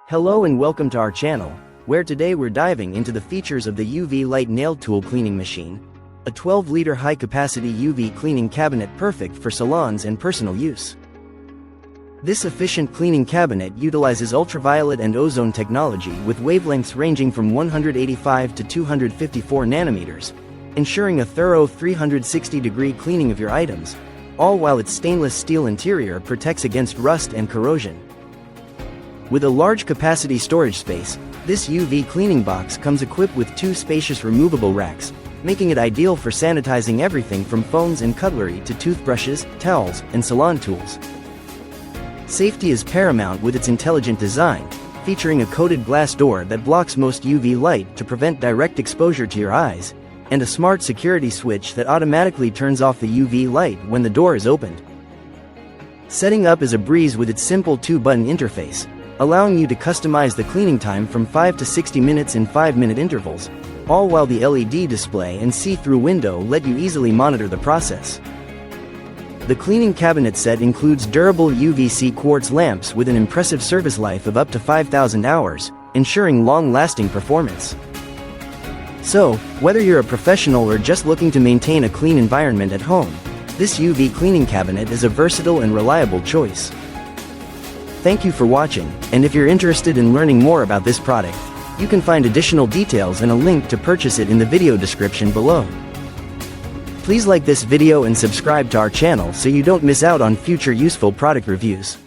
Hello and welcome to our channel, where today we're diving into the features of the UV light nail tool cleaning machine, a 12-liter high-capacity UV cleaning cabinet perfect for salons and personal use. This efficient cleaning cabinet utilizes ultraviolet and ozone technology with wavelengths ranging from 185 to 254 nanometers, ensuring a thorough 360-degree cleaning of your items, all while its stainless steel interior protects against rust and corrosion. With a large capacity storage space, this UV cleaning box comes equipped with two spacious removable racks, making it ideal for sanitizing everything from phones and cutlery to toothbrushes, towels, and salon tools. Safety is paramount with its intelligent design, featuring a coated glass door that blocks most UV light to prevent direct exposure to your eyes, and a smart security switch that automatically turns off the UV light when the door is opened. Setting up is a breeze with its simple 2-button interface, allowing you to customize the cleaning time from 5 to 60 minutes in 5-minute intervals, all while the LED display and see-through window let you easily monitor the process. The cleaning cabinet set includes durable UVC quartz lamps with an impressive service life of up to 5,000 hours, ensuring long-lasting performance. So, whether you're a professional or just looking to maintain a clean environment at home, this UV cleaning cabinet is a versatile and reliable choice. Thank you for watching, and if you're interested in learning more about this product, you can find additional details and a link to purchase it in the video description below. Please like this video and subscribe to our channel so you don't miss out on future useful product reviews.